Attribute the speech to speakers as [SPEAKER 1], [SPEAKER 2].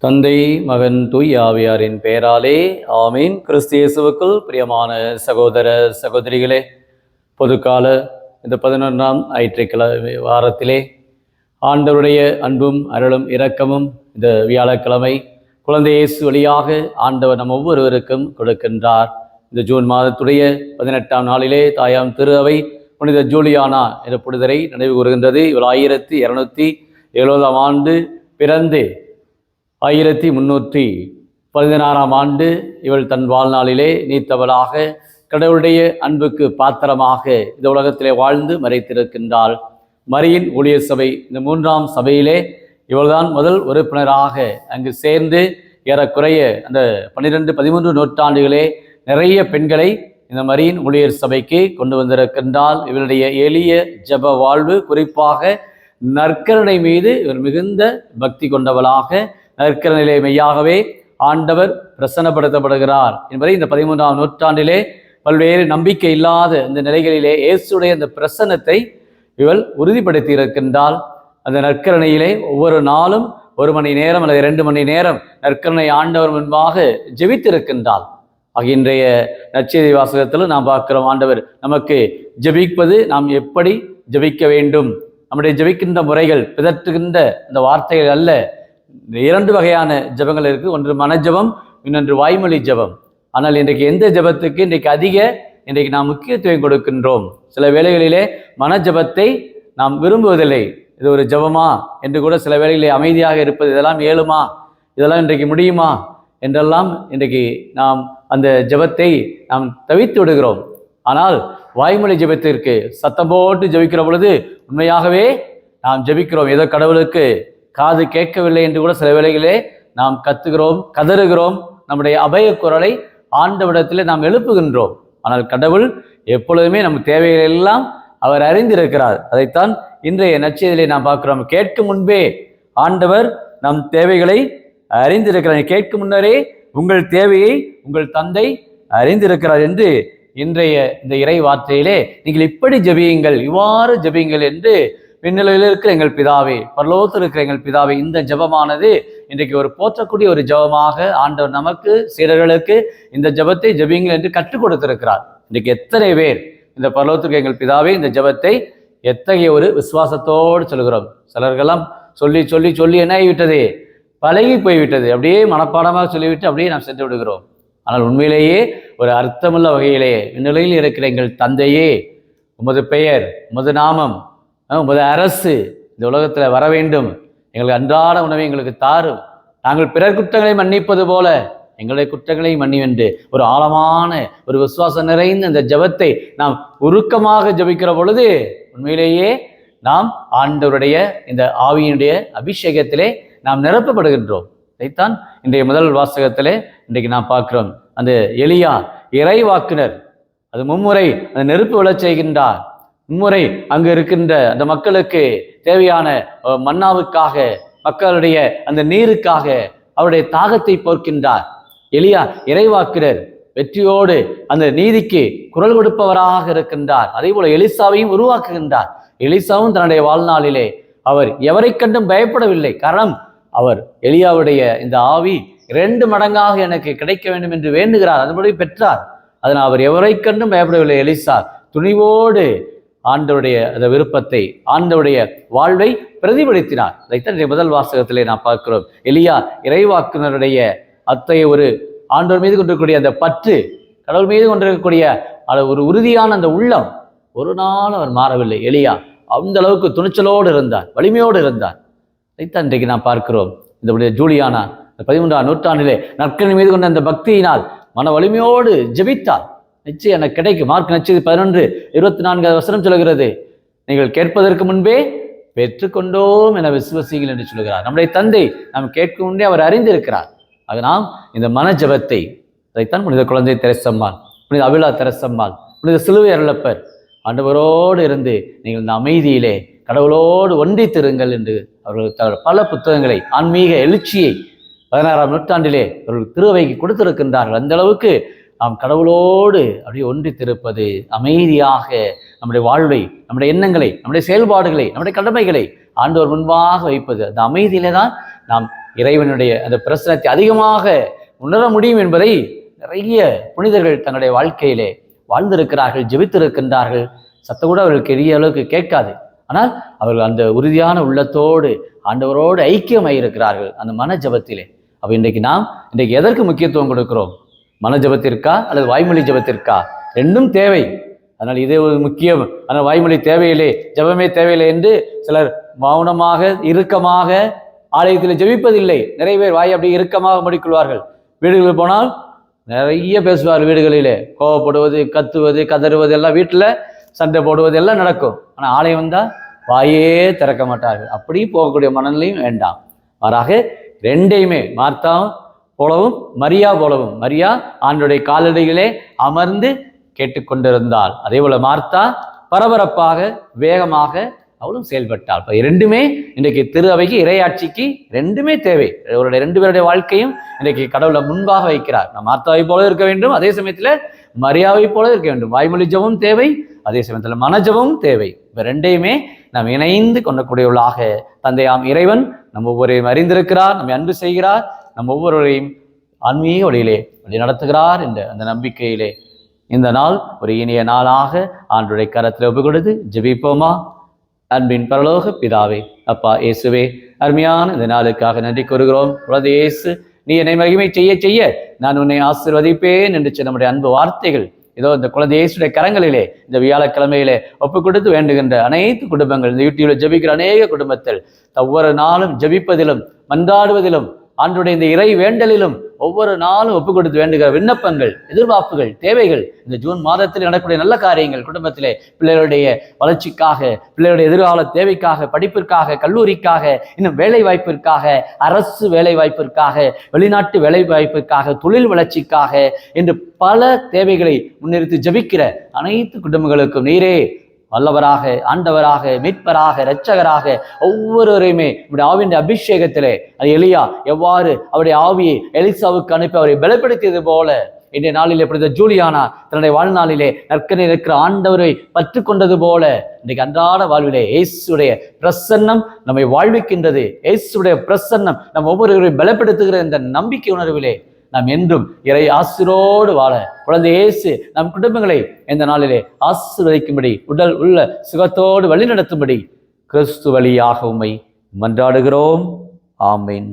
[SPEAKER 1] தந்தை மகன் தூய் ஆவியாரின் பெயராலே ஆமீன். கிறிஸ்து இயேசுவுக்குள் பிரியமான சகோதர சகோதரிகளே, பொதுக்கால இந்த 11ஆம் ஞாயிற்றுக்கிழமை வாரத்திலே ஆண்டவருடைய அன்பும் அருளும் இரக்கமும் இந்த வியாழக்கிழமை குழந்தை இயேசு வழியாக ஆண்டவர் நம் ஒவ்வொருவருக்கும் கொடுக்கின்றார். இந்த ஜூன் மாதத்துடைய 18ஆம் நாளிலே தாயாம் திரு அவை புனித ஜூலியானா என்ற புனிதரை நினைவு கூறுகின்றது. இவர் 1270ஆம் ஆண்டு பிறந்து 1316ஆம் ஆண்டு இவள் தன் வாழ்நாளிலே நீத்தவளாக கடவுளுடைய அன்புக்கு பாத்திரமாக இந்த உலகத்திலே வாழ்ந்து மறைத்திருக்கின்றாள். மரியின் ஊழிய சபை இந்த 3ஆம் சபையிலே இவள்தான் முதல் உறுப்பினராக அங்கு சேர்ந்து ஏறக்குறைய அந்த 12-13 நூற்றாண்டுகளே நிறைய பெண்களை இந்த மரியின் ஊழியர் சபைக்கு கொண்டு வந்திருக்கின்றால். இவருடைய எளிய ஜப வாழ்வு, குறிப்பாக நற்கருணை மீது இவர் மிகுந்த பக்தி கொண்டவளாக நற்கருணையிலே மெய்யாகவே ஆண்டவர் பிரசன்னப்படுத்தப்படுகிறார் என்பதை இந்த 13ஆம் நூற்றாண்டிலே பல்வேறு நம்பிக்கை இல்லாத இந்த நிலைகளிலே இயேசுடைய அந்த பிரசன்னத்தை இவள் உறுதிப்படுத்தி இருக்கின்றால். அந்த நற்கருணையிலே ஒவ்வொரு நாளும் 1 மணி நேரம் அல்லது 2 மணி நேரம் நற்கருணை ஆண்டவர் முன்பாக ஜெபித்திருக்கின்றாள். இன்றைய நற்செய்தி வாசகத்தில் நாம் பார்க்கிறோம், ஆண்டவர் நமக்கு ஜெபிப்பது நாம் எப்படி ஜெபிக்க வேண்டும், நம்முடைய ஜெபிக்கின்ற முறைகள், பிதற்றுகின்ற அந்த வார்த்தைகள் அல்ல. 2 வகையான ஜபங்கள் இருக்கு. ஒன்று மனஜபம், இன்னொன்று வாய்மொழி ஜபம். ஆனால் இன்றைக்கு எந்த ஜபத்துக்கு இன்றைக்கு நாம் முக்கியத்துவம் கொடுக்கின்றோம்? சில வேளைகளிலே மனஜபத்தை நாம் விரும்புவதில்லை. இது ஒரு ஜபமா என்று கூட சில வேளைகளிலே அமைதியாக இருப்பது, இதெல்லாம் ஏழுமா, இதெல்லாம் இன்றைக்கு முடியுமா என்றெல்லாம் இன்றைக்கு நாம் அந்த ஜபத்தை நாம் தவித்து விடுகிறோம். ஆனால் வாய்மொழி ஜபத்திற்கு சத்தம் போட்டு ஜபிக்கிற பொழுது உண்மையாகவே நாம் ஜபிக்கிறோம். ஏதோ கடவுளுக்கு காது கேட்கவில்லை என்று கூட சில வேளைகளே நாம் கத்துகிறோம், கதறுகிறோம். நம்முடைய அபய குரலை ஆண்டவிடத்திலே நாம் எழுப்புகின்றோம். ஆனால் கடவுள் எப்பொழுதுமே நம் தேவைகள் எல்லாம் அவர் அறிந்திருக்கிறார். அதைத்தான் இன்றைய நற்செய்தியிலே நாம் பார்க்கிறோம். கேட்கும் முன்பே ஆண்டவர் நம் தேவைகளை அறிந்திருக்கிறார். கேட்கும் முன்னரே உங்கள் தேவையை உங்கள் தந்தை அறிந்திருக்கிறார் என்று இன்றைய இந்த இறை வார்த்தையிலே நீங்கள் இப்படி ஜெபியுங்கள், இவ்வாறு ஜெபியுங்கள் என்று விண்ணிலையில் இருக்கிற எங்கள் பிதாவே, பரலோகத்தில் இருக்கிற எங்கள் பிதாவே, இந்த ஜபமானது இன்றைக்கு ஒரு போற்றக்கூடிய ஒரு ஜபமாக ஆண்டவர் நமக்கு, சீடர்களுக்கு இந்த ஜபத்தை ஜபியுங்கள் என்று கற்றுக் கொடுத்திருக்கிறார். இன்றைக்கு எத்தனை பேர் இந்த பரலோகத்திற்கு எங்கள் பிதாவே இந்த ஜபத்தை எத்தகைய ஒரு விசுவாசத்தோடு சொல்கிறோம்? சிலர்களெல்லாம் சொல்லி சொல்லி சொல்லி என்ன ஆகிவிட்டது, பழகி போய்விட்டது. அப்படியே மனப்பாடமாக சொல்லிவிட்டு அப்படியே நாம் சென்று விடுகிறோம். ஆனால் உண்மையிலேயே ஒரு அர்த்தமுள்ள வகையிலே விண்ணிலையில் இருக்கிற எங்கள் தந்தையே, உமது பெயர், உமது நாமம், உமது அரசு இந்த உலகத்தில் வர வேண்டும். எங்களுக்கு அன்றாட உணவை எங்களுக்கு தாரும். நாங்கள் பிறர் குற்றங்களை மன்னிப்பது போல எங்களுடைய குற்றங்களை மன்னிவென்று ஒரு ஆழமான ஒரு விசுவாசம் நிறைந்த இந்த ஜபத்தை நாம் உருக்கமாக ஜபிக்கிற பொழுது உண்மையிலேயே நாம் ஆண்டவருடைய இந்த ஆவியினுடைய அபிஷேகத்திலே நாம் நிரப்பப்படுகின்றோம். இதைத்தான் இன்றைய முதல் வாசகத்திலே இன்றைக்கு நாம் பார்க்கிறோம். அந்த எலியா இறைவாக்கினர் அது மும்முறை அந்த நெருப்பு விழச் செய்கின்றார். மும்முறை அங்கு இருக்கின்ற அந்த மக்களுக்கு தேவையான மன்னாவுக்காக, மக்களுடைய அந்த நீருக்காக அவருடைய தாகத்தை போர்க்கின்றார். எலியா இறைவாக்கினர் வெற்றியோடு அந்த நீதிக்கு குரல் கொடுப்பவராக இருக்கின்றார். அதே போல எலிசாவையும் உருவாக்குகின்றார். எலிசாவும் தன்னுடைய வாழ்நாளிலே அவர் எவரை கண்டும் பயப்படவில்லை. காரணம், அவர் எலியாவுடைய இந்த ஆவி 2 மடங்காக எனக்கு கிடைக்க வேண்டும் என்று வேண்டுகிறார். அதுபடி பெற்றார். அதனால் அவர் எவரை கண்டும் பயப்படவில்லை. எலிசா துணிவோடு ஆண்டவருடைய அந்த விருப்பத்தை, ஆண்டவருடைய வாழ்வை பிரதிபலித்தினார். அதைத்தான் முதல் வாசகத்திலே நாம் பார்க்கிறோம். எலியா இறைவாக்குனருடைய அத்தகைய ஒரு ஆண்டவர் மீது கொண்டிருக்கக்கூடிய அந்த பற்று, கடவுள் மீது கொண்டிருக்கக்கூடிய ஒரு உறுதியான அந்த உள்ளம் ஒரு நாள் அவர் மாறவில்லை. எலியா அந்த அளவுக்கு துணிச்சலோடு இருந்தார், வலிமையோடு இருந்தார். அதைத்தான் இன்றைக்கு நாம் பார்க்கிறோம். இந்த ஜூலியானா 13ஆம் நூற்றாண்டிலே நற்கருணை மீது கொண்ட அந்த பக்தியினால் மன வலிமையோடு ஜெபித்தார். நிச்சயம் எனக்கு கிடைக்கும். மார்க் நற்செய்தி 11:24 சொல்கிறது, நீங்கள் கேட்பதற்கு முன்பே பெற்றுக்கொண்டோம் என விசுவசிகள் என்று சொல்கிறார். நம்முடைய தந்தை நாம் கேட்கும் முன்பே அவர் அறிந்திருக்கிறார். அது நாம் இந்த மன ஜபத்தை, அதைத்தான் புனித குழந்தை தெரசம்மாள், புனித அபிலா தெரசம்மாள், புனித சிலுவை அருளப்பர் ஆண்டவரோடு இருந்து நீங்கள் இந்த அமைதியிலே கடவுளோடு ஒன்றித்திருங்கள் என்று அவர்கள் பல புத்தகங்களை, ஆன்மீக எழுச்சியை 16ஆம் நூற்றாண்டிலே அவர்கள் திருவைக்கு கொடுத்திருக்கின்றார்கள். அந்த அளவுக்கு நாம் கடவுளோடு அப்படியே ஒன்றித்திருப்பது, அமைதியாக நம்முடைய வாழ்வை, நம்முடைய எண்ணங்களை, நம்முடைய செயல்பாடுகளை, நம்முடைய கடமைகளை ஆண்டவர் முன்பாக வைப்பது, அந்த அமைதியிலே தான் நாம் இறைவனுடைய அந்த பிரசனத்தை அதிகமாக உணர முடியும் என்பதை நிறைய புனிதர்கள் தங்களுடைய வாழ்க்கையிலே வாழ்ந்திருக்கிறார்கள், ஜெபித்திருக்கின்றார்கள். சத்தம் கூட அவர்களுக்கு பெரிய அளவுக்கு கேட்காது. ஆனால் அவர்கள் அந்த உறுதியான உள்ளத்தோடு ஆண்டவரோடு ஐக்கியமாயிருக்கிறார்கள் அந்த மன ஜபத்திலே. அப்போ இன்றைக்கு எதற்கு முக்கியத்துவம் கொடுக்கிறோம்? மன ஜபத்திற்கா அல்லது வாய்மொழி ஜபத்திற்கா? ரெண்டும் தேவை. அதனால் இதே ஒரு முக்கியம். ஆனால் வாய்மொழி தேவையில்லை, ஜபமே தேவையில்லை என்று சிலர் மௌனமாக இறுக்கமாக ஆலயத்தில் ஜெபிப்பதில்லை. நிறைய பேர் வாய் அப்படி இறுக்கமாக முடிக்கொள்வார்கள். வீடுகளில் போனால் நிறைய பேசுவார். வீடுகளிலே கோவப்படுவது, கத்துவது, கதறுவது எல்லாம், வீட்டில் சண்டை போடுவது எல்லாம் நடக்கும். ஆனால் ஆலயம் வந்தால் வாயே திறக்க மாட்டார்கள். அப்படி போகக்கூடிய மனநிலையும் வேண்டாம். மாறாக ரெண்டையுமே மார்த்தா போலவும் மரியா போலவும், மரியா ஆண்டவருடைய காலடிகளே அமர்ந்து கேட்டுக்கொண்டிருந்தாள். அதே போல மார்த்தா பரபரப்பாக வேகமாக அவளும் செயல்பட்டாள். ரெண்டுமே இன்றைக்கு திரு அவைக்கு, இறையாட்சிக்கு ரெண்டுமே தேவை. அவருடைய ரெண்டு பேருடைய வாழ்க்கையும் இன்றைக்கு கடவுளை முன்பாக வைக்கிறார். நாம் மார்த்தாவை போல இருக்க வேண்டும், அதே சமயத்தில் மரியாவை போல இருக்க வேண்டும். வாய்மொழி ஜபமும் தேவை, அதே சமயத்தில் மனஜபமும் தேவை. இப்போ ரெண்டையுமே நாம் இணைந்து கொண்டக்கூடியவர்களாக தந்தையாம் இறைவன் நம்ம ஒவ்வொருவரையும் அறிந்திருக்கிறார், நம்மை அன்பு செய்கிறார், நம்ம ஒவ்வொருவரையும் ஆன்மீக வழியிலே வழி நடத்துகிறார் என்ற அந்த நம்பிக்கையிலே இந்த நாள் ஒரு இனிய நாளாக ஆண்டவருடைய கரத்தில் ஒப்பு கொடுத்து ஜெபிப்போமா. அன்பின் பரலோக பிதாவே, அப்பா இயேசுவே, அருமையான இந்த நாளுக்காக நன்றி கூறுகிறோம். குழந்தை இயேசு, நீ என்னை மகிமை செய்ய செய்ய நான் உன்னை ஆசீர்வதிப்பேன் என்று நம்முடைய அன்பு வார்த்தைகள் இதோ இந்த குழந்தை இயேசுடைய கரங்களிலே இந்த வியாழக்கிழமையிலே ஒப்பு கொடுத்து வேண்டுகின்ற அனைத்து குடும்பங்கள், இந்த யூடியூப்ல ஜெபிக்கிற அநேக குடும்பத்தில் ஒவ்வொரு நாளும் ஜெபிப்பதிலும் மன்றாடுவதிலும் ஆண்டவருடைய இந்த இறை வேண்டலிலும் ஒவ்வொரு நாளும் ஒப்பு கொடுத்து வேண்டுகிற விண்ணப்பங்கள், எதிர்பார்ப்புகள், தேவைகள், இந்த ஜூன் மாதத்தில் நடக்கக்கூடிய நல்ல காரியங்கள், குடும்பத்திலே பிள்ளைகளுடைய வளர்ச்சிக்காக, பிள்ளைகளுடைய எதிர்கால தேவைக்காக, படிப்பிற்காக, கல்லூரிக்காக, இன்னும் வேலை வாய்ப்பிற்காக, அரசு வேலை வாய்ப்பிற்காக, வெளிநாட்டு வேலை வாய்ப்பிற்காக, தொழில் வளர்ச்சிக்காக என்று பல தேவைகளை முன்னிறுத்தி ஜபிக்கிற அனைத்து குடும்பங்களுக்கும் நீரே வல்லவராக, ஆண்டவராக, மீட்பராக, இரட்சகராக ஒவ்வொருவரையுமே நம்முடைய ஆவியின் அபிஷேகத்திலே, அது எலியா எவ்வாறு அவருடைய ஆவியை எலிசாவுக்கு அனுப்பி அவரை பலப்படுத்தியது போல இன்றைய நாளிலே புனித ஜூலியானா தன்னுடைய வாழ்நாளிலே நற்கனை இருக்கிற ஆண்டவரை பற்று கொண்டது போல இன்றைக்கு அன்றாட வாழ்விலே இயேசுடைய பிரசன்னம் நம்மை வாழ்விக்கின்றது. இயேசுடைய பிரசன்னம் நம் ஒவ்வொருவரையும் பலப்படுத்துகிற இந்த நம்பிக்கை உணர்விலே நாம் என்றும் இறை ஆசிரோடு வாழ குழந்தை இயேசு நம் குடும்பங்களை இந்த நாளிலே ஆசீர்வதிக்கும்படி, உடல் உள்ள சுகத்தோடு வழி நடத்தும்படி கிறிஸ்து வழியாக உம்மை மன்றாடுகிறோம். ஆமீன்.